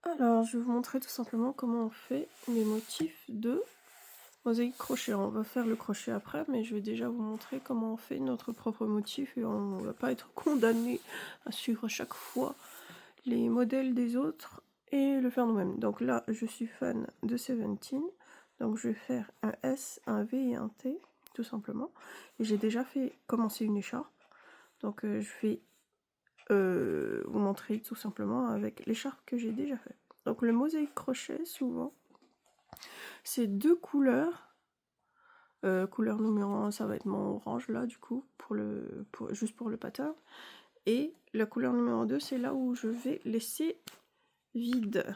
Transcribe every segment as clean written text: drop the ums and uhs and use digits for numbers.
Alors, je vais vous montrer tout simplement comment on fait les motifs de mosaïque crochet. On va faire le crochet après, mais je vais déjà vous montrer comment on fait notre propre motif et on ne va pas être condamné à suivre à chaque fois les modèles des autres et le faire nous-mêmes. Donc là, je suis fan de Seventeen, donc je vais faire un S, un V et un T, tout simplement. Et j'ai déjà fait commencer une écharpe, donc je vais vous montrer tout simplement avec l'écharpe que j'ai déjà fait. Donc le mosaïque crochet, souvent, c'est deux couleurs. Couleur numéro 1, ça va être mon orange là, du coup, juste pour le pattern. Et la couleur numéro 2, c'est là où je vais laisser vide.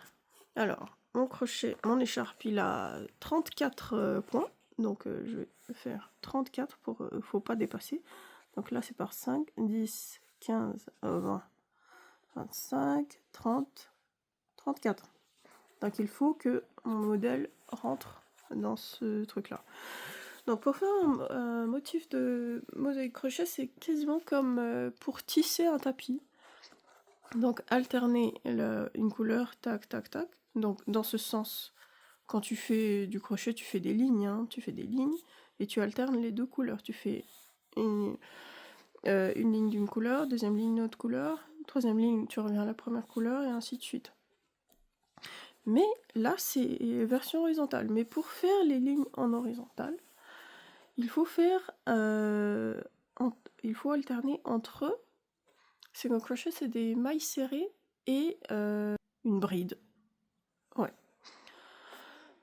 Alors, mon crochet, mon écharpe, il a 34 points. Donc, je vais faire 34 pour... faut pas dépasser. Donc là, c'est par 5, 10, 15, 20, 25, 30, 34. Donc il faut que mon modèle rentre dans ce truc-là. Donc pour faire un motif de mosaïque crochet, c'est quasiment comme pour tisser un tapis. Donc alterner une couleur, tac, tac, tac. Donc dans ce sens, quand tu fais du crochet, tu fais des lignes, hein, tu fais des lignes et tu alternes les deux couleurs. Tu fais une ligne d'une couleur, deuxième ligne d'une autre couleur, troisième ligne, tu reviens à la première couleur et ainsi de suite. Mais là, c'est version horizontale. Mais pour faire les lignes en horizontale, il faut faire, il faut alterner entre single crochet, c'est des mailles serrées et une bride. Ouais.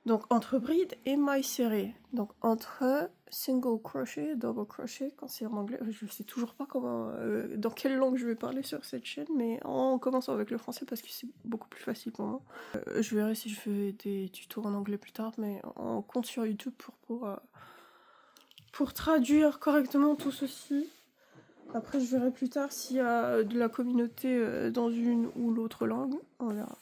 Donc entre bride et mailles serrées. Donc entre single crochet, double crochet, quand c'est en anglais, je sais toujours pas comment, dans quelle langue je vais parler sur cette chaîne, mais en commençant avec le français parce que c'est beaucoup plus facile pour moi. Je verrai si je fais des tutos en anglais plus tard, mais on compte sur YouTube pour traduire correctement tout ceci. Après, je verrai plus tard s'il y a de la communauté dans une ou l'autre langue. On verra.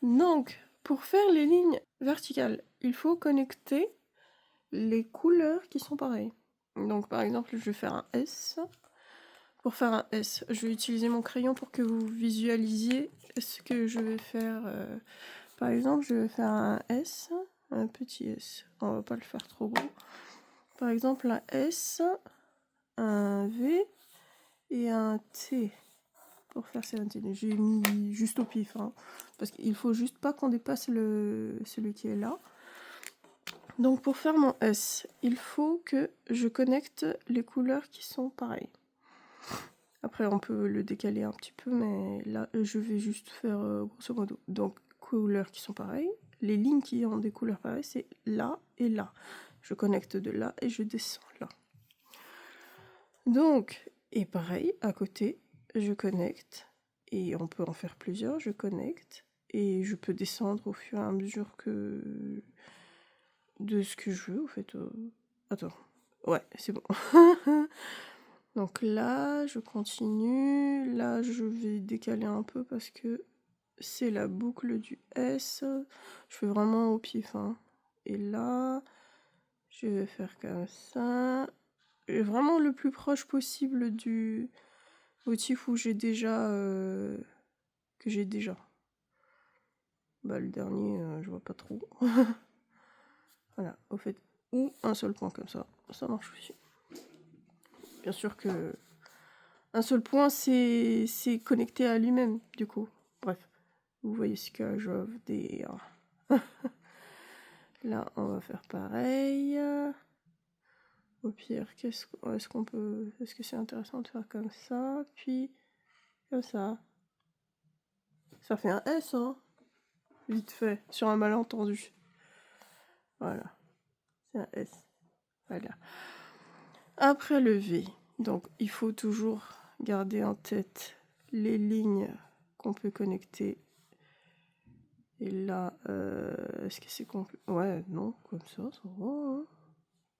Donc, pour faire les lignes verticales, il faut connecter les couleurs qui sont pareilles. Donc, par exemple, je vais faire un S. Pour faire un S, je vais utiliser mon crayon pour que vous visualisiez ce que je vais faire. Par exemple, je vais faire un S, un petit S. On va pas le faire trop gros. Par exemple, un S, un V et un T pour faire 17. J'ai mis juste au pif, hein, parce qu'il faut juste pas qu'on dépasse celui qui est là. Donc pour faire mon S, il faut que je connecte les couleurs qui sont pareilles. Après on peut le décaler un petit peu, mais là je vais juste faire grosso modo. Donc couleurs qui sont pareilles, les lignes qui ont des couleurs pareilles, c'est là et là. Je connecte de là et je descends là. Donc, et pareil, à côté, je connecte, et on peut en faire plusieurs, je connecte, et je peux descendre au fur et à mesure que de ce que je veux, en fait. Attends, ouais, c'est bon. Donc là, je continue, là, je vais décaler un peu parce que c'est la boucle du S, je fais vraiment au pif, hein. Et là, je vais faire comme ça, et vraiment le plus proche possible du motif où j'ai déjà que j'ai déjà. Bah le dernier, je vois pas trop. Voilà, au fait, ou un seul point comme ça marche aussi. Bien sûr que un seul point c'est connecté à lui-même du coup. Bref, vous voyez ce que je veux dire. Là, on va faire pareil. Au pire, est-ce qu'on peut, est-ce que c'est intéressant de faire comme ça, puis comme ça. Ça fait un S, hein, vite fait, sur un malentendu. Voilà, c'est un S. Voilà. Après le V, donc il faut toujours garder en tête les lignes qu'on peut connecter. Et là, est-ce que c'est complet? Ouais, non, comme ça va, hein.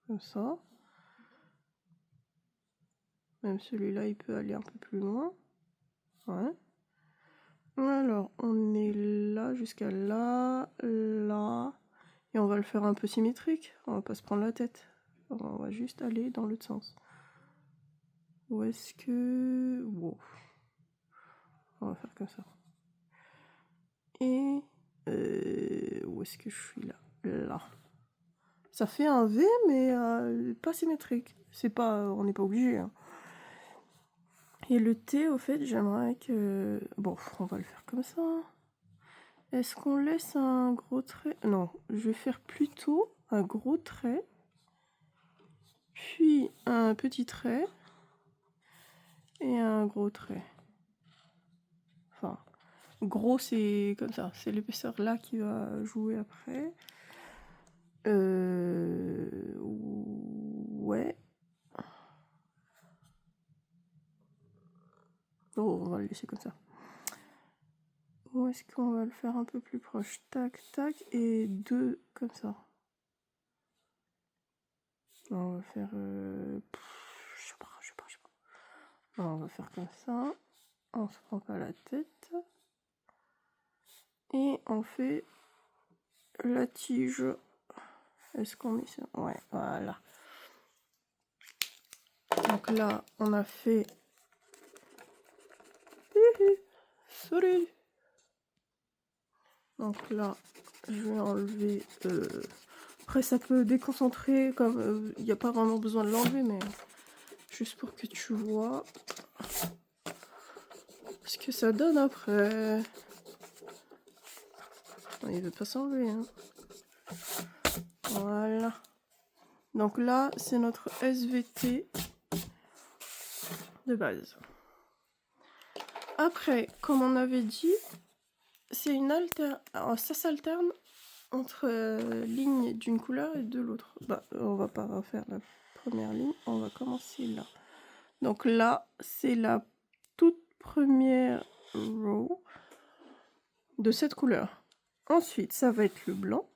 Comme ça. Même celui-là, il peut aller un peu plus loin. Ouais. Alors, on est là jusqu'à là, là. Et on va le faire un peu symétrique. On va pas se prendre la tête. On va juste aller dans l'autre sens. Où est-ce que... Wow. On va faire comme ça. où est-ce que je suis là? Là. Ça fait un V, mais pas symétrique. C'est pas, on n'est pas obligé. Hein. Et le T, au fait, j'aimerais que... Bon, on va le faire comme ça. Est-ce qu'on laisse un gros trait? Non, je vais faire plutôt un gros trait, puis un petit trait, et un gros trait. Enfin, gros, c'est comme ça. C'est l'épaisseur là qui va jouer après. Ouais. Oh, on va le laisser comme ça. Ou est-ce qu'on va le faire un peu plus proche? Tac, tac, et 2 comme ça. On va faire... je sais pas. On va faire comme ça. On se prend pas la tête. Et on fait la tige. Est-ce qu'on met ça? Ouais, voilà. Donc là, on a fait... Sorry. Donc là, je vais enlever... Après, ça peut déconcentrer, comme il n'y a pas vraiment besoin de l'enlever, mais juste pour que tu vois ce que ça donne après. Non, il veut pas s'enlever. Hein. Voilà. Donc là, c'est notre SVT de base. Après, comme on avait dit, c'est une ça s'alterne entre lignes d'une couleur et de l'autre. Bah, on va pas refaire la première ligne, on va commencer là. Donc là, c'est la toute première row de cette couleur. Ensuite, ça va être le blanc.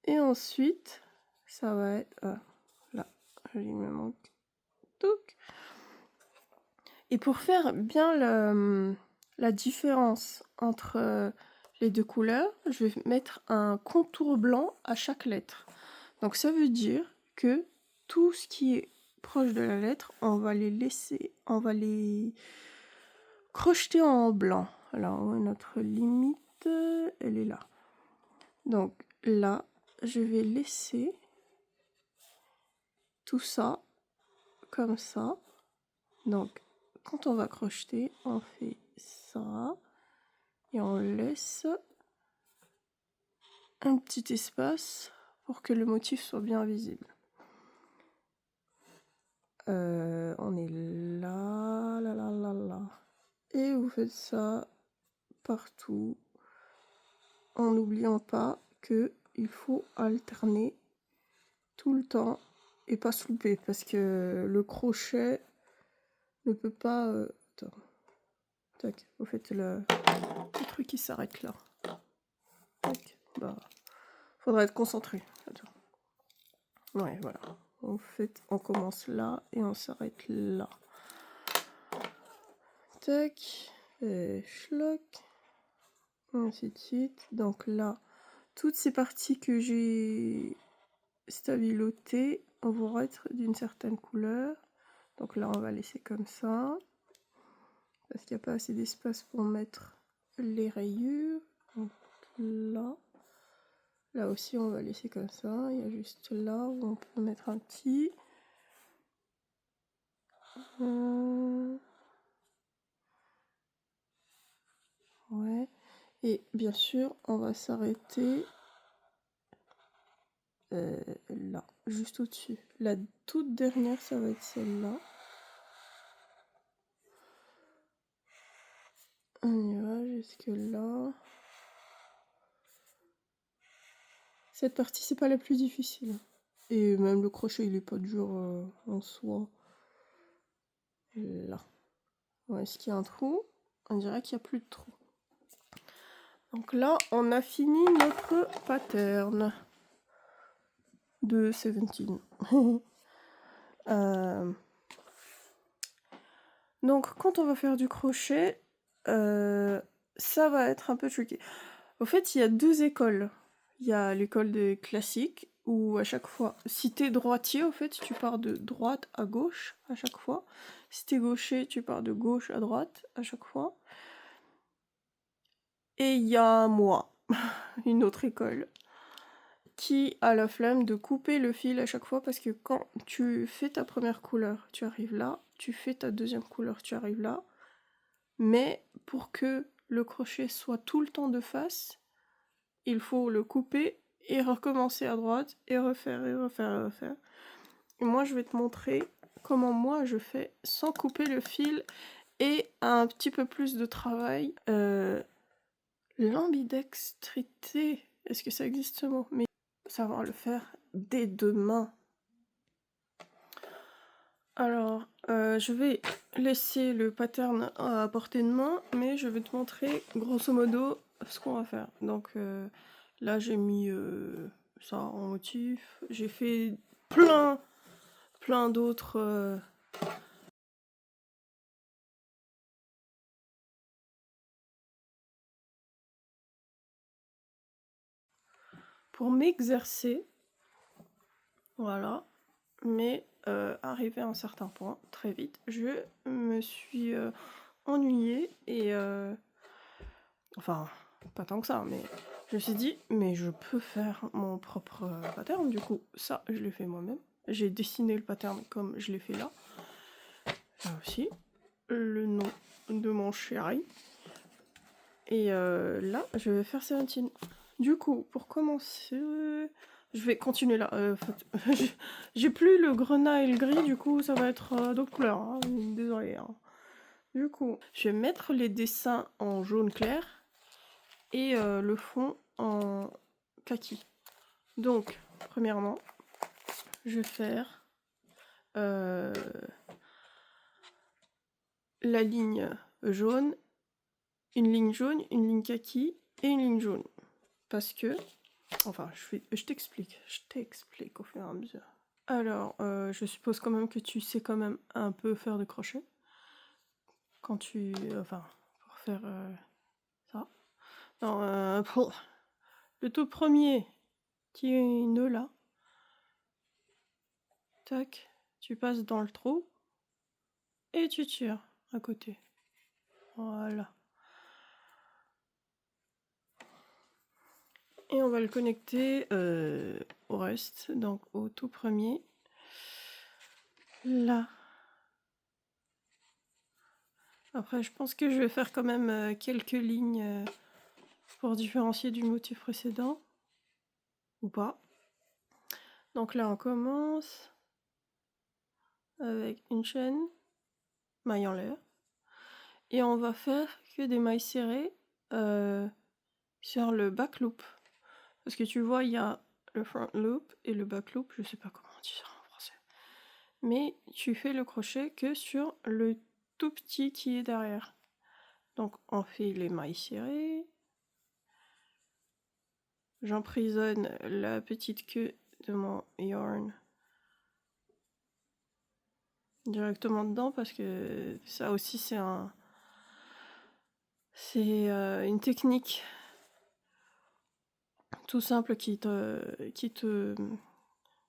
Et ensuite, ça va être... là, il me manque. Touc. Et pour faire bien la différence entre les deux couleurs, je vais mettre un contour blanc à chaque lettre. Donc ça veut dire que tout ce qui est proche de la lettre, on va les crocheter en blanc. Alors notre limite, elle est là. Donc là, je vais laisser tout ça comme ça. Donc quand on va crocheter, on fait ça et on laisse un petit espace pour que le motif soit bien visible. On est là. Et vous faites ça partout en n'oubliant pas que il faut alterner tout le temps et pas se louper parce que le crochet ne peut pas... Attends. Tac, vous faites le truc qui s'arrête là. Tac, bah... Faudra être concentré. Attends. Ouais, voilà. En fait, on commence là et on s'arrête là. Tac, et schlock, ainsi de suite. Donc là, toutes ces parties que j'ai stabilotées vont être d'une certaine couleur. Donc là, on va laisser comme ça. Parce qu'il n'y a pas assez d'espace pour mettre les rayures. Donc là. Là aussi, on va laisser comme ça. Il y a juste là où on peut mettre un petit. Ouais. Et bien sûr, on va s'arrêter là, juste au-dessus. La toute dernière, ça va être celle-là. On y va jusque là. Cette partie, c'est pas la plus difficile. Et même le crochet, il est pas dur en soi. Là. Ouais, est-ce qu'il y a un trou? On dirait qu'il n'y a plus de trou. Donc là, on a fini notre pattern de 17. Donc, quand on va faire du crochet, ça va être un peu tricky. Au fait, il y a deux écoles. Il y a l'école des classiques, où à chaque fois, si t'es droitier, au fait, tu pars de droite à gauche à chaque fois. Si t'es gaucher, tu pars de gauche à droite à chaque fois. Et il y a moi. une autre école qui a la flemme de couper le fil à chaque fois parce que quand tu fais ta première couleur, tu arrives là, tu fais ta deuxième couleur, tu arrives là, mais pour que le crochet soit tout le temps de face, il faut le couper et recommencer à droite et refaire et refaire et refaire. Et moi, je vais te montrer comment moi je fais sans couper le fil et un petit peu plus de travail. L'ambidextrité, est-ce que ça existe ce mot? Mais savoir le faire des deux mains. Alors, je vais laisser le pattern à portée de main, mais je vais te montrer grosso modo ce qu'on va faire. Donc là, j'ai mis ça en motif. J'ai fait plein d'autres... pour m'exercer, voilà, mais arrivé à un certain point, très vite, je me suis ennuyée et... enfin, pas tant que ça, mais je me suis dit, mais je peux faire mon propre pattern, du coup, ça, je l'ai fait moi-même. J'ai dessiné le pattern comme je l'ai fait là. Là aussi, le nom de mon chéri. Et là, je vais faire 17. Du coup, pour commencer, je vais continuer là. J'ai plus le grenat et le gris, du coup, ça va être d'autres couleurs. Hein. Désolée. Hein. Du coup, je vais mettre les dessins en jaune clair et le fond en kaki. Donc, premièrement, je vais faire la ligne jaune, une ligne jaune, une ligne kaki et une ligne jaune. Parce que, enfin, je t'explique au fur et à mesure. Alors, je suppose quand même que tu sais quand même un peu faire de crochet. Quand tu, enfin, pour faire ça. Non, pour le tout premier qui est nœud là. Tac, tu passes dans le trou et tu tires à côté. Voilà. Et on va le connecter au reste, donc au tout premier. Là. Après, je pense que je vais faire quand même quelques lignes pour différencier du motif précédent. Ou pas. Donc là, on commence avec une chaîne, maille en l'air. Et on va faire que des mailles serrées sur le back loop. Parce que tu vois, il y a le front loop et le back loop, je sais pas comment on dit ça en français. Mais tu fais le crochet que sur le tout petit qui est derrière. Donc on fait les mailles serrées. J'emprisonne la petite queue de mon yarn directement dedans parce que ça aussi c'est une technique tout simple qui te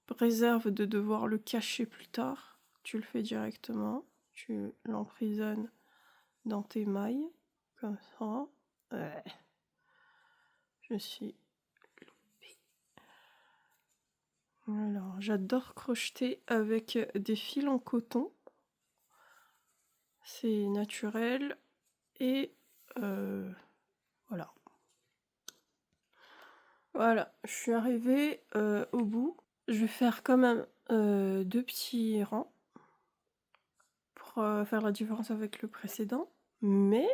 préserve de devoir le cacher plus tard. Tu le fais directement, tu l'emprisonnes dans tes mailles, comme ça. Ouais. Je suis loupée. Alors, j'adore crocheter avec des fils en coton. C'est naturel et voilà. Voilà, je suis arrivée au bout. Je vais faire quand même 2 petits rangs pour faire la différence avec le précédent. Mais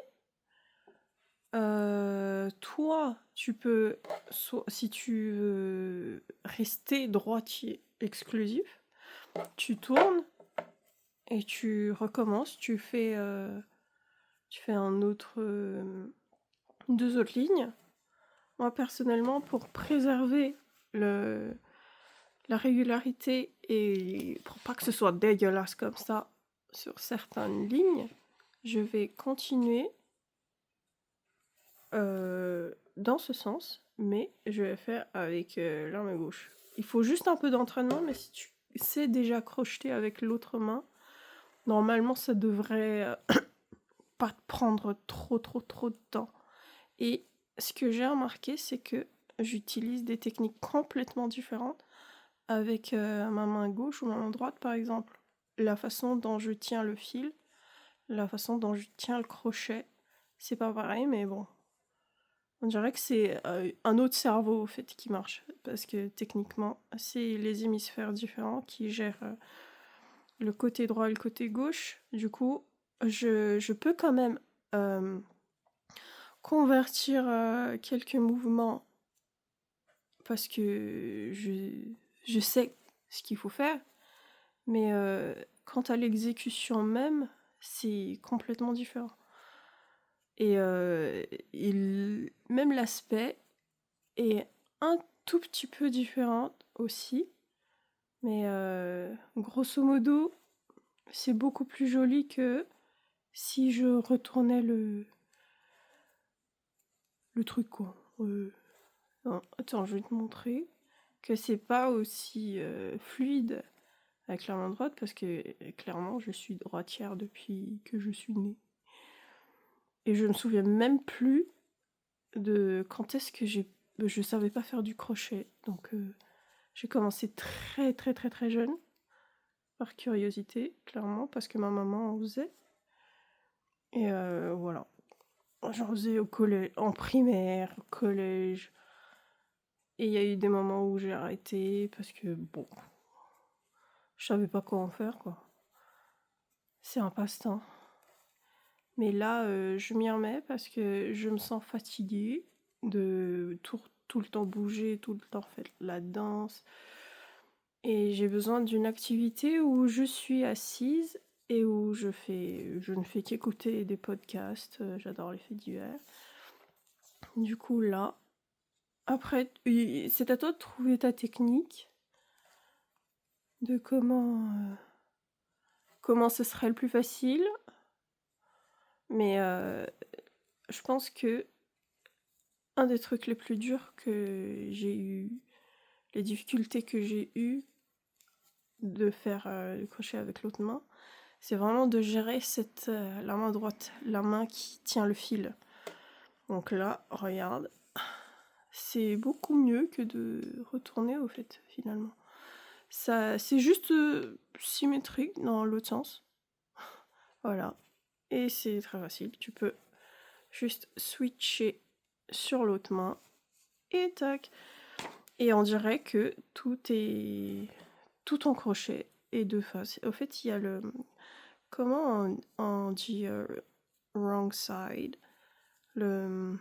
toi, tu peux, si tu veux rester droitier exclusif, tu tournes et tu recommences. Tu fais un autre, 2 autres lignes. Moi, personnellement, pour préserver la régularité et pour pas que ce soit dégueulasse comme ça sur certaines lignes, je vais continuer dans ce sens, mais je vais faire avec l'arme gauche. Il faut juste un peu d'entraînement, mais si tu sais déjà crocheter avec l'autre main, normalement ça devrait pas te prendre trop de temps. Et ce que j'ai remarqué, c'est que j'utilise des techniques complètement différentes avec ma main gauche ou ma main droite, par exemple. La façon dont je tiens le fil, la façon dont je tiens le crochet, c'est pas pareil, mais bon. On dirait que c'est un autre cerveau, au fait, qui marche. Parce que techniquement, c'est les hémisphères différents qui gèrent le côté droit et le côté gauche. Du coup, je peux quand même convertir quelques mouvements parce que je sais ce qu'il faut faire. Mais quant à l'exécution même, c'est complètement différent. Et même l'aspect est un tout petit peu différent aussi. Mais grosso modo, c'est beaucoup plus joli que si je retournais le truc, quoi. Non, attends, je vais te montrer que c'est pas aussi fluide avec la main droite parce que clairement, je suis droitière depuis que je suis née. Et je me souviens même plus de quand est-ce que je savais pas faire du crochet. Donc j'ai commencé très très très très jeune, par curiosité, clairement, parce que ma maman en faisait. Et voilà. J'en faisais au collège, en primaire, au collège. Et il y a eu des moments où j'ai arrêté parce que, bon, je savais pas quoi en faire, quoi. C'est un passe-temps. Mais là, je m'y remets parce que je me sens fatiguée de tout le temps bouger, tout le temps faire la danse. Et j'ai besoin d'une activité où je suis assise et où je ne fais qu'écouter des podcasts. J'adore les faits divers. Du coup, là, après, c'est à toi de trouver ta technique, de comment ce serait le plus facile. Mais je pense que un des trucs les plus durs que j'ai eu, les difficultés que j'ai eues de faire le crochet avec l'autre main, c'est vraiment de gérer la main droite, la main qui tient le fil. Donc là, regarde, c'est beaucoup mieux que de retourner au fait, finalement. Ça, c'est juste symétrique dans l'autre sens. Voilà. Et c'est très facile. Tu peux juste switcher sur l'autre main et tac. Et on dirait que tout en crochet est de face. Au fait, il y a comment on dit wrong side. Au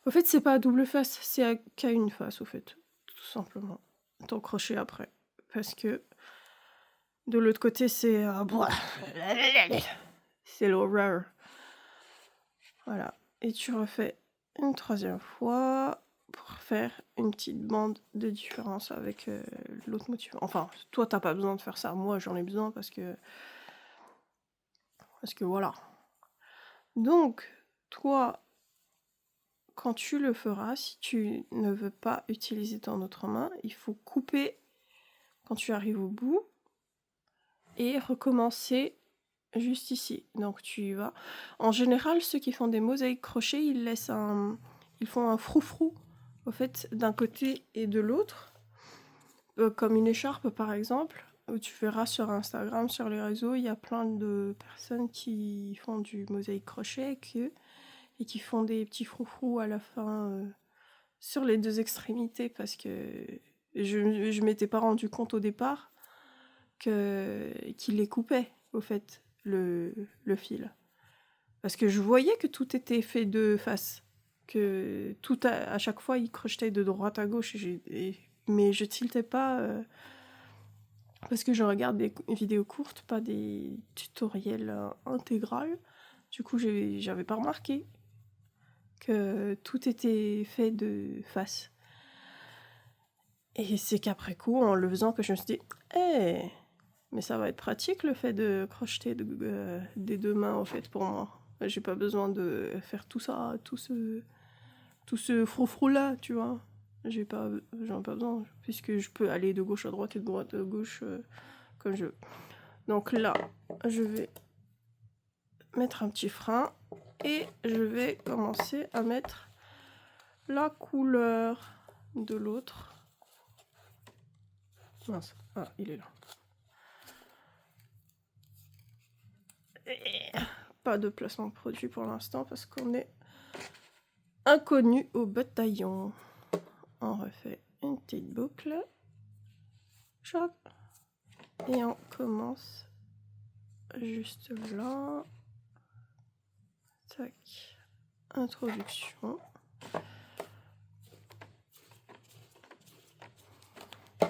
fait, c'est pas à double face, c'est qu'à une face, au fait, tout simplement. Ton crochet après. Parce que de l'autre côté, c'est c'est l'horreur. Voilà. Et tu refais une troisième fois pour faire une petite bande de différence avec l'autre motif. Enfin, toi, t'as pas besoin de faire ça. Moi, j'en ai besoin parce que voilà. Donc, toi, quand tu le feras, si tu ne veux pas utiliser ton autre main, il faut couper quand tu arrives au bout et recommencer juste ici. Donc tu y vas. En général, ceux qui font des mosaïques crochet, ils font un froufrou au fait d'un côté et de l'autre, comme une écharpe par exemple. Où tu verras sur Instagram, sur les réseaux, il y a plein de personnes qui font du mosaïque crochet et qui font des petits froufrous à la fin sur les deux extrémités parce que je m'étais pas rendu compte au départ qu'il les coupait au fait le fil parce que je voyais que tout était fait de face, que tout à chaque fois il crochetait de droite à gauche mais je tiltais pas parce que je regarde des vidéos courtes, pas des tutoriels intégrales. Du coup j'avais pas remarqué que tout était fait de face. Et c'est qu'après coup, en le faisant, que je me suis dit mais ça va être pratique le fait de crocheter des deux mains en fait pour moi. J'ai pas besoin de faire tout ça, tout ce froufrou là, tu vois. J'en ai pas besoin puisque je peux aller de gauche à droite et de droite à gauche comme je veux. Donc là, je vais mettre un petit frein Et je vais commencer à mettre la couleur de l'autre. Mince, ah, il est là. Et pas de placement de produit pour l'instant parce qu'on est inconnu au bataillon. On refait une petite boucle. Choc. Et on commence juste là. Tac. Introduction.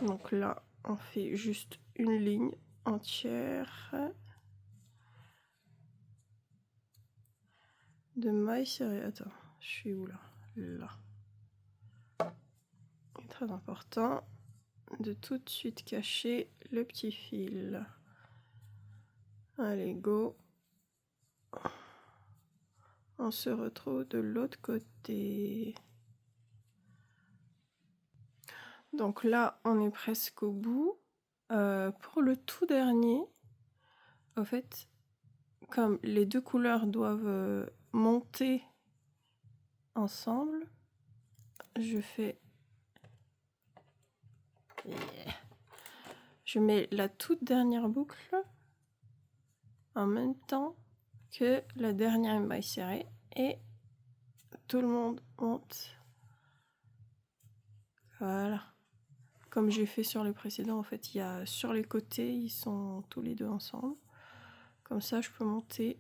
Donc là, on fait juste une ligne entière de mailles serrées. Attends, je suis où là? Là. C'est très important de tout de suite cacher le petit fil. Allez, go. On se retrouve de l'autre côté. Donc là, on est presque au bout. Pour le tout dernier, en fait, comme les deux couleurs doivent monter ensemble, je fais... Je mets la toute dernière boucle en même temps que la dernière maille serrée et tout le monde monte. Voilà. Comme j'ai fait sur les précédents, en fait, il y a sur les côtés, ils sont tous les deux ensemble. Comme ça, je peux monter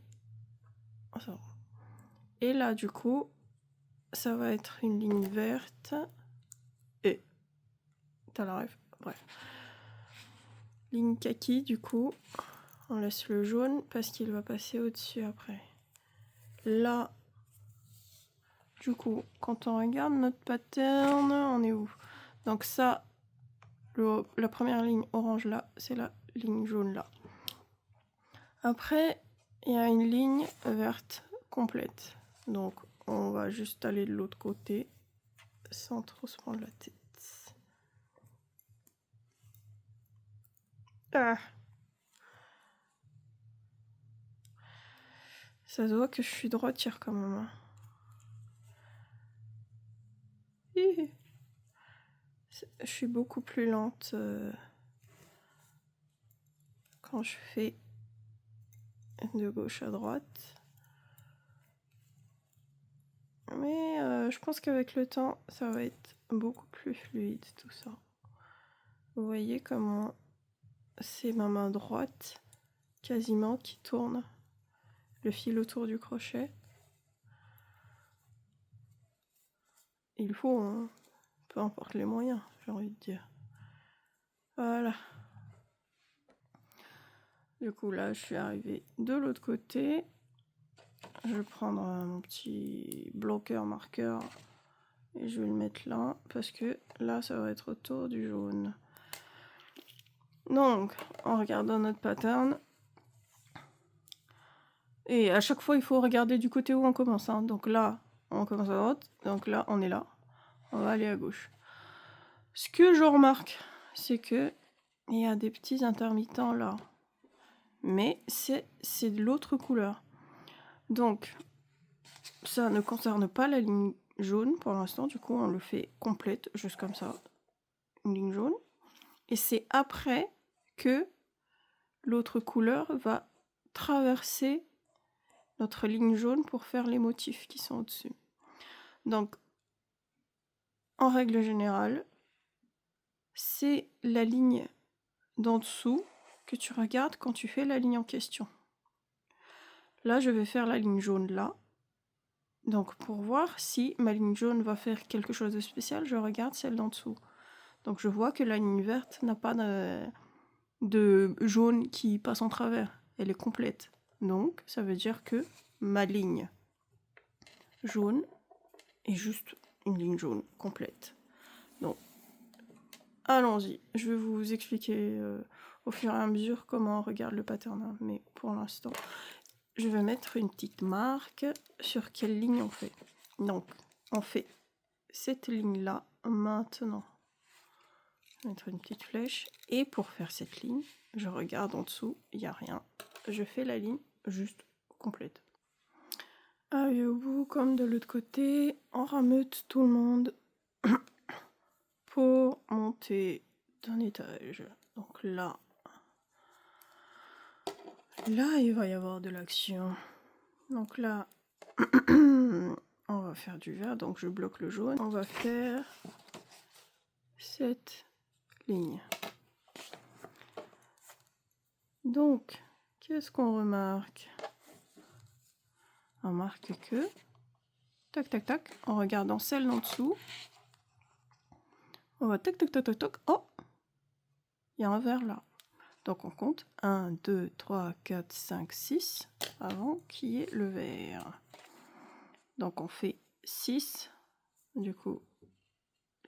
ensemble. Et là, du coup, ça va être une ligne verte. Et t'as la rêve. Bref. Ligne kaki, du coup, on laisse le jaune parce qu'il va passer au-dessus après. Là, du coup, quand on regarde notre pattern, on est où? Donc ça, la première ligne orange là, c'est la ligne jaune là. Après, il y a une ligne verte complète. Donc, on va juste aller de l'autre côté sans trop se prendre la tête. Ah! Ça se voit que je suis droitière quand même. Je suis beaucoup plus lente quand je fais de gauche à droite. Mais je pense qu'avec le temps, ça va être beaucoup plus fluide tout ça. Vous voyez comment c'est ma main droite quasiment qui tourne le fil autour du crochet. Il faut, hein, peu importe les moyens, j'ai envie de dire. Voilà. Du coup là, je suis arrivée de l'autre côté. Je vais prendre mon petit bloqueur marqueur et je vais le mettre là parce que là, ça va être autour du jaune. Donc, en regardant notre pattern, et à chaque fois, il faut regarder du côté où on commence. Hein. Donc là, on commence à droite. Donc là, on est là. On va aller à gauche. Ce que je remarque, c'est que il y a des petits intermittents là. Mais c'est de l'autre couleur. Donc, ça ne concerne pas la ligne jaune pour l'instant. Du coup, on le fait complète, juste comme ça. Une ligne jaune. Et c'est après que l'autre couleur va traverser notre ligne jaune pour faire les motifs qui sont au-dessus. Donc, en règle générale, c'est la ligne d'en dessous que tu regardes quand tu fais la ligne en question. Là, je vais faire la ligne jaune là. Donc, pour voir si ma ligne jaune va faire quelque chose de spécial, je regarde celle d'en dessous. Donc, je vois que la ligne verte n'a pas de jaune qui passe en travers. Elle est complète. Donc, ça veut dire que ma ligne jaune est juste une ligne jaune complète. Donc, allons-y. Je vais vous expliquer au fur et à mesure comment on regarde le pattern. Hein. Mais pour l'instant, je vais mettre une petite marque sur quelle ligne on fait. Donc, on fait cette ligne-là maintenant. Je vais mettre une petite flèche. Et pour faire cette ligne, je regarde en dessous, il n'y a rien. Je fais la ligne juste complète. Allez au bout comme de l'autre côté, on rameute tout le monde pour monter d'un étage. Donc là, il va y avoir de l'action. Donc là, on va faire du vert, donc je bloque le jaune. On va faire cette ligne. Donc, qu'est-ce qu'on remarque? On remarque que, tac, tac, tac, en regardant celle d'en dessous, on va tac, tac, tac, tac, tac, oh, il y a un vert là. Donc on compte 1, 2, 3, 4, 5, 6 avant qu'il y ait le vert. Donc on fait 6, du coup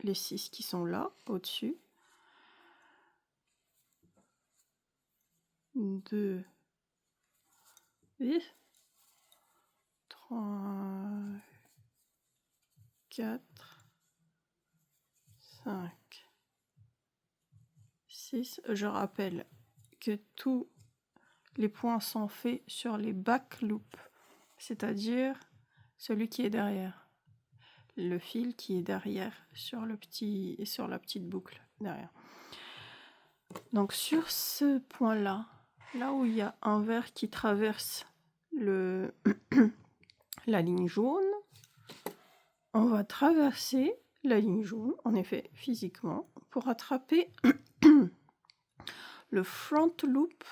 les 6 qui sont là au-dessus. 2, 3, 4, 5, 6. Je rappelle que tous les points sont faits sur les back loops, c'est-à-dire celui qui est derrière. Le fil qui est derrière sur la petite boucle derrière. Donc sur ce point-là, là où il y a un vert qui traverse la ligne jaune, on va traverser la ligne jaune, en effet, physiquement, pour attraper le front loop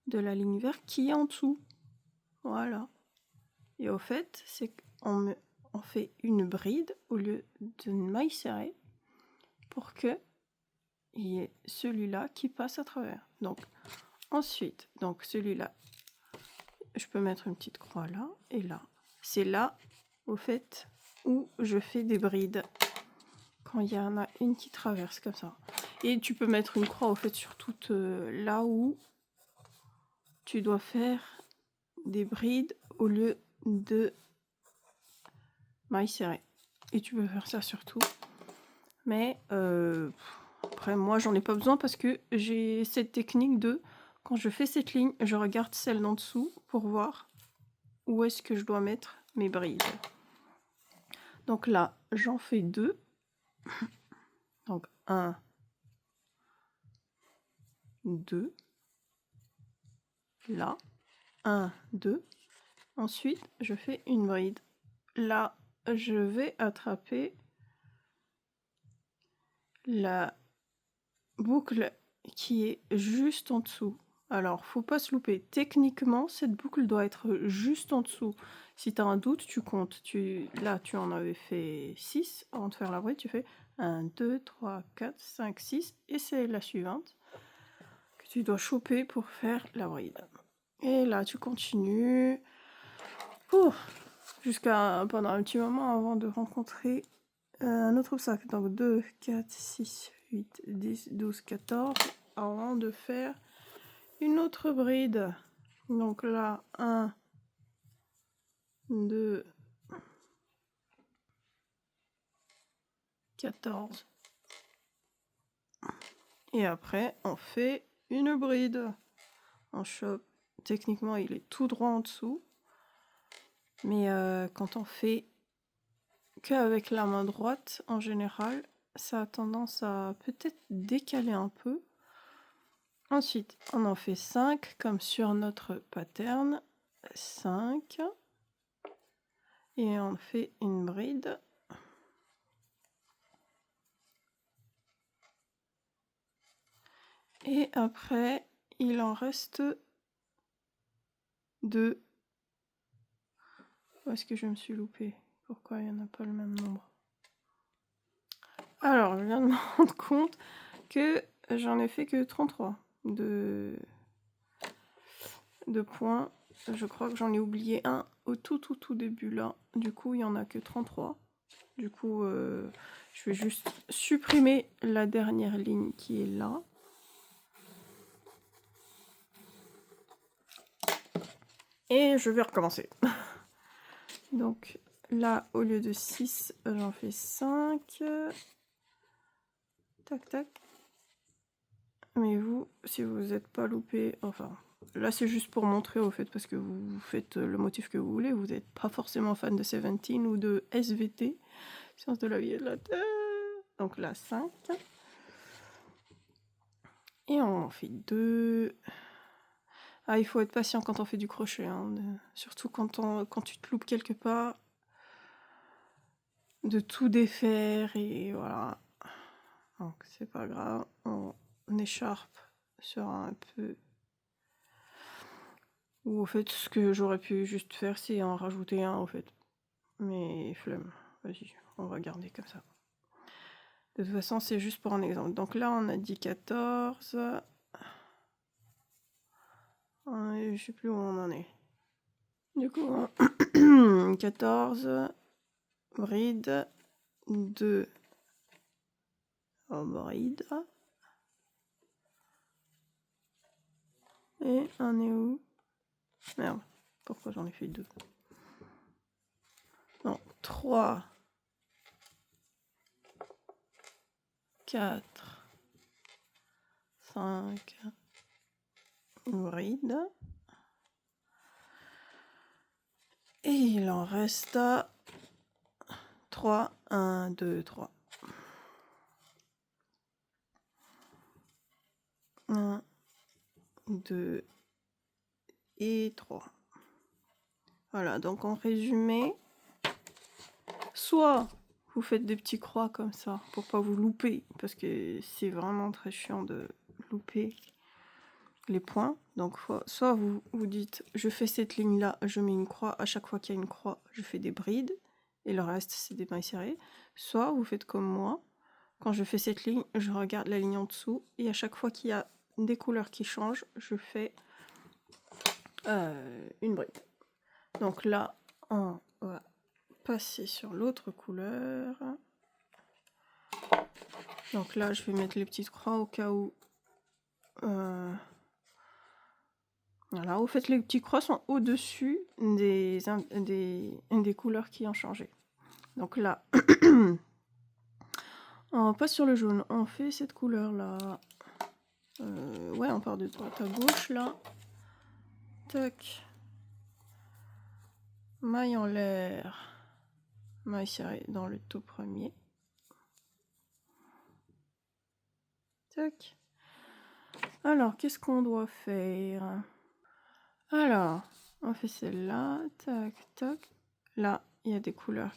de la ligne verte qui est en dessous. Voilà. Et au fait, c'est qu'on fait une bride au lieu d'une maille serrée pour que il y ait celui-là qui passe à travers. Donc ensuite, donc celui-là, je peux mettre une petite croix là et là. C'est là, au fait, où je fais des brides. Quand il y en a une qui traverse comme ça. Et tu peux mettre une croix, au fait, sur toute là où tu dois faire des brides au lieu de mailles serrées. Et tu peux faire ça sur tout. Mais après, moi, j'en ai pas besoin parce que j'ai cette technique de, quand je fais cette ligne, je regarde celle d'en dessous pour voir où est-ce que je dois mettre mes brides. Donc là, j'en fais 2. Donc 1, 2. Là, 1, 2. Ensuite, je fais une bride. Là, je vais attraper la boucle qui est juste en dessous. Alors, faut pas se louper. Techniquement, cette boucle doit être juste en dessous. Si tu as un doute, tu comptes. Là, tu en avais fait 6. Avant de faire la bride, tu fais 1, 2, 3, 4, 5, 6. Et c'est la suivante que tu dois choper pour faire la bride. Et là, tu continues. Jusqu'à pendant un petit moment avant de rencontrer un autre obstacle. Donc 2, 4, 6, 8, 10, 12, 14. Avant de faire une autre bride. Donc là, 1, 2, 14. Et après, on fait une bride. On chope. Techniquement, il est tout droit en dessous. Mais quand on fait qu'avec la main droite, en général, ça a tendance à peut-être décaler un peu. Ensuite, on en fait 5 comme sur notre pattern. 5. Et on fait une bride. Et après, il en reste 2. Où est-ce que je me suis loupée? Pourquoi il n'y en a pas le même nombre? Alors, je viens de me rendre compte que j'en ai fait que 33 de points. Je crois que j'en ai oublié un au tout début là. Du coup, il n'y en a que 33. Du coup, je vais juste supprimer la dernière ligne qui est là. Et je vais recommencer. Donc là, au lieu de 6, j'en fais 5. Tac, tac. Mais vous, si vous n'êtes pas loupé, enfin, là c'est juste pour montrer au fait, parce que vous faites le motif que vous voulez, vous n'êtes pas forcément fan de 17 ou de SVT, Sciences de la vie et de la terre. Donc là 5. Et on en fait 2. Ah, il faut être patient quand on fait du crochet, hein, surtout quand tu te loupes quelque part, de tout défaire, et voilà. Donc c'est pas grave, on écharpe sur un peu. Ou au fait, ce que j'aurais pu juste faire, c'est en rajouter un, au fait. Mais flemme, vas-y, on va garder comme ça. De toute façon, c'est juste pour un exemple. Donc là, on a dit 14. Je sais plus où on en est. Du coup, 14 bride, 2 bride. Et on est où? Merde, pourquoi j'en ai fait 2? Non, 3, 4, 5 bride. Et il en reste 3, 1, 2, 3. 1, 2 et 3. Voilà, donc en résumé, soit vous faites des petits croix comme ça pour pas vous louper, parce que c'est vraiment très chiant de louper les points. Donc soit vous dites je fais cette ligne là, je mets une croix, à chaque fois qu'il y a une croix je fais des brides et le reste c'est des mailles serrées. Soit vous faites comme moi, quand je fais cette ligne je regarde la ligne en dessous et à chaque fois qu'il y a des couleurs qui changent je fais une bride. Donc là on va passer sur l'autre couleur. Donc là je vais mettre les petites croix au cas où voilà, vous faites les petits croix sont au-dessus des couleurs qui ont changé. Donc là, on passe sur le jaune. On fait cette couleur-là. Ouais, on part de droite à gauche, là. Tac. Maille en l'air. Maille serrée dans le tout premier. Tac. Alors, qu'est-ce qu'on doit faire? Alors, on fait celle-là. Tac, tac. Là, il y a des couleurs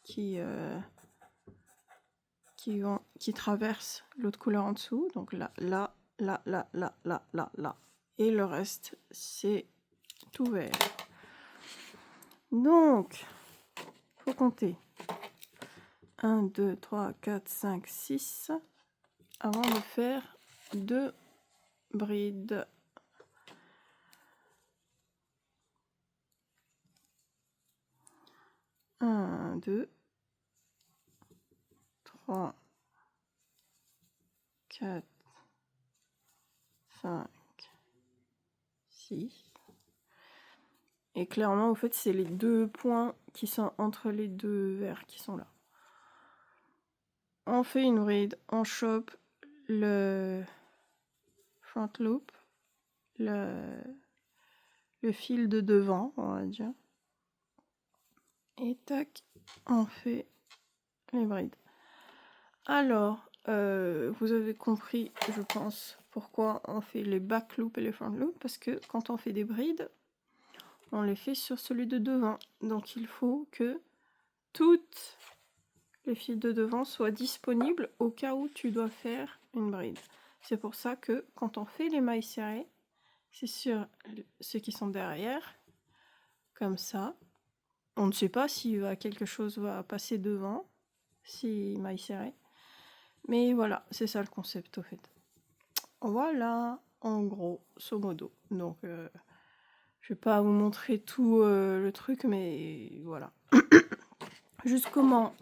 qui traversent l'autre couleur en dessous. Donc là, là, là, là, là, là, là, là. Et le reste, c'est tout vert. Donc, faut compter. 1, 2, 3, 4, 5, 6. Avant de faire 2 brides. Un, 2, 3, 4, 5, 6. Et clairement, en fait, c'est les 2 points qui sont entre les 2 verres qui sont là. On fait une bride, on chope le front loop, le fil de devant, on va dire. Et tac, on fait les brides. Alors, vous avez compris, je pense, pourquoi on fait les back loops et les front loops, parce que quand on fait des brides, on les fait sur celui de devant. Donc il faut que toutes les fils de devant soient disponibles au cas où tu dois faire une bride. C'est pour ça que quand on fait les mailles serrées, c'est sur ceux qui sont derrière, comme ça. On ne sait pas si quelque chose va passer devant, si mailles serrées. Mais voilà, c'est ça le concept au fait. Voilà, en gros, modo. Donc, je vais pas vous montrer tout le truc, mais voilà. Juste comment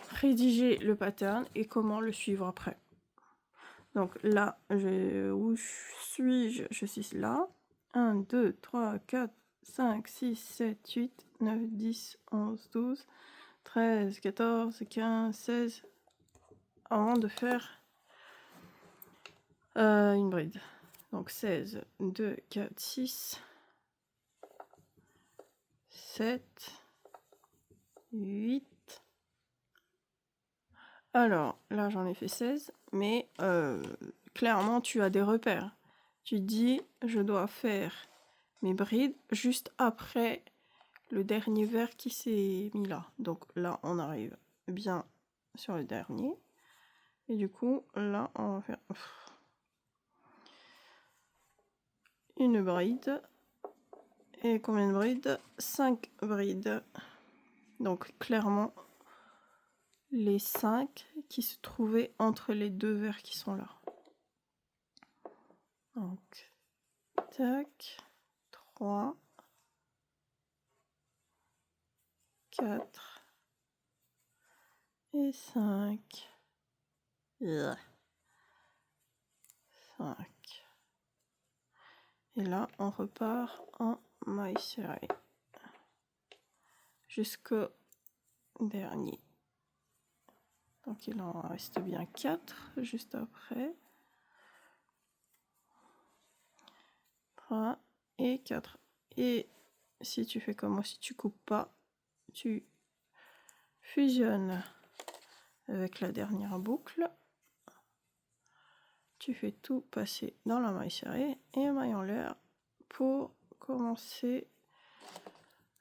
rédiger le pattern et comment le suivre après. Donc là, où suis-je? Je suis là. 1, 2, 3, 4, 5, 6, 7, 8, 9, 10, 11, 12, 13, 14, 15, 16. Avant de faire une bride. Donc 16, 2, 4, 6, 7, 8. Alors, là, j'en ai fait 16, mais clairement, tu as des repères. Tu dis, je dois faire mes brides juste après le dernier verre qui s'est mis là. Donc là, on arrive bien sur le dernier. Et du coup, là, on va faire une bride. Et combien de brides? 5 brides. Donc clairement, les 5 qui se trouvaient entre les deux verres qui sont là. Donc, tac, 3, 4 et 5. 5. Et là, on repart en maille serrée jusqu'au dernier. Donc il en reste bien 4 juste après. 3 et 4. Et si tu fais comme moi, si tu coupes pas, tu fusionnes avec la dernière boucle. Tu fais tout passer dans la maille serrée et maille en l'air pour commencer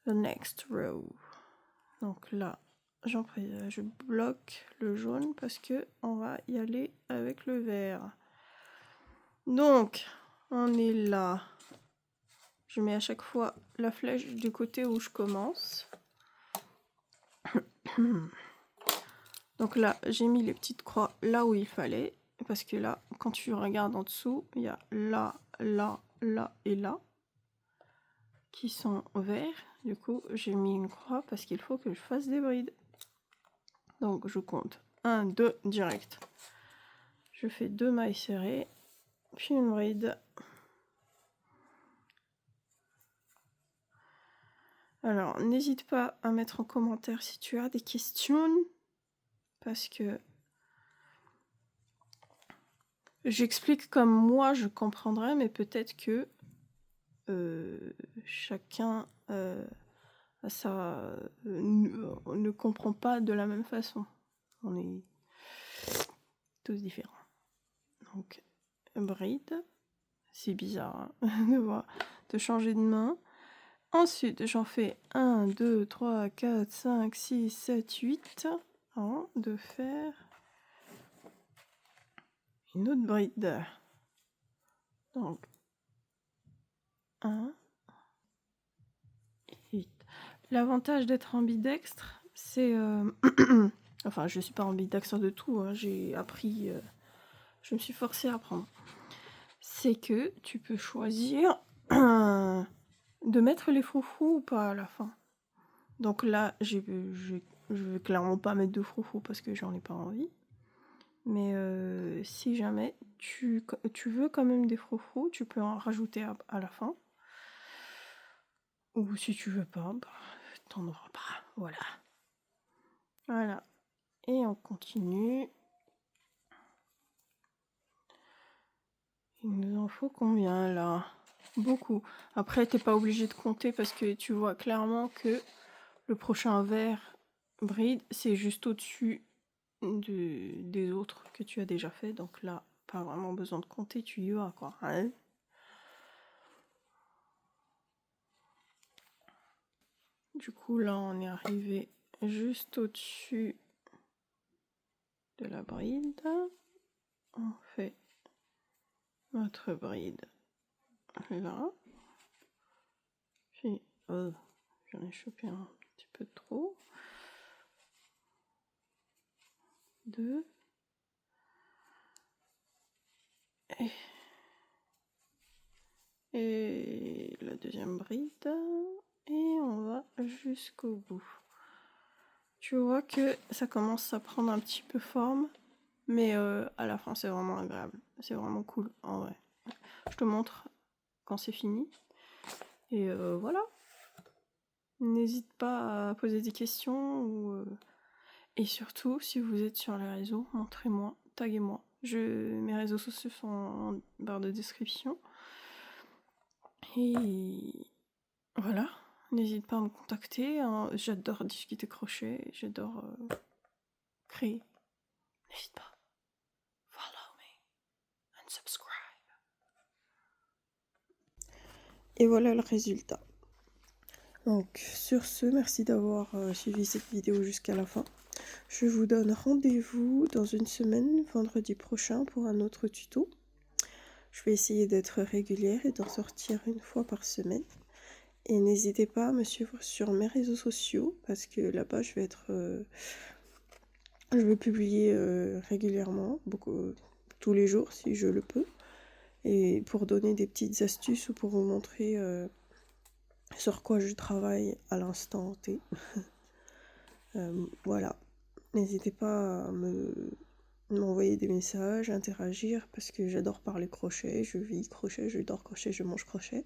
le next row. Donc là, je bloque le jaune parce que on va y aller avec le vert. Donc, on est là. Je mets à chaque fois la flèche du côté où je commence. Donc là, j'ai mis les petites croix là où il fallait. Parce que là, quand tu regardes en dessous, il y a là, là, là et là qui sont verts. Du coup, j'ai mis une croix parce qu'il faut que je fasse des brides. Donc, je compte 1, 2 direct. Je fais 2 mailles serrées, puis une bride. Alors, n'hésite pas à mettre en commentaire si tu as des questions. Parce que j'explique comme moi je comprendrais, mais peut-être que chacun ne comprend pas de la même façon. On est tous différents. Donc, bride. C'est bizarre hein, de changer de main. Ensuite, j'en fais 1, 2, 3, 4, 5, 6, 7, 8. Avant de faire une autre bride. Donc, 1, 8. L'avantage d'être ambidextre, c'est... enfin, je suis pas ambidextre de tout, hein, j'ai appris... je me suis forcée à apprendre. C'est que tu peux choisir de mettre les froufrous ou pas à la fin. Donc là, je vais clairement pas mettre de froufrous parce que j'en ai pas envie. Mais si jamais tu veux quand même des froufrous, tu peux en rajouter à la fin. Ou si tu veux pas, bah, t'en auras pas. Voilà. Voilà. Et on continue. Il nous en faut combien là? Beaucoup. Après, t'es pas obligé de compter parce que tu vois clairement que le prochain verre bride, c'est juste au-dessus des autres que tu as déjà fait. Donc là, pas vraiment besoin de compter, tu y vas quoi. Hein? Du coup, là, on est arrivé juste au-dessus de la bride. On fait notre bride là. Puis, j'en ai chopé un petit peu trop. 2. Et la deuxième bride. Et on va jusqu'au bout. Tu vois que ça commence à prendre un petit peu forme. Mais à la fin, c'est vraiment agréable. C'est vraiment cool, en vrai. Je te montre quand c'est fini. Et voilà. N'hésite pas à poser des questions. Et surtout, si vous êtes sur les réseaux, montrez-moi, taguez-moi. Mes réseaux sociaux sont en barre de description. Et voilà, n'hésite pas à me contacter, hein. J'adore discuter crochet, j'adore créer. N'hésite pas. Follow me and subscribe. Et voilà le résultat. Donc sur ce, merci d'avoir suivi cette vidéo jusqu'à la fin. Je vous donne rendez-vous dans une semaine, vendredi prochain, pour un autre tuto. Je vais essayer d'être régulière et d'en sortir une fois par semaine. Et n'hésitez pas à me suivre sur mes réseaux sociaux, parce que là-bas je vais publier régulièrement, tous les jours si je le peux. Et pour donner des petites astuces ou pour vous montrer sur quoi je travaille à l'instant T. Voilà. N'hésitez pas à m'envoyer des messages, interagir, parce que j'adore parler crochet, je vis crochet, je dors crochet, je mange crochet.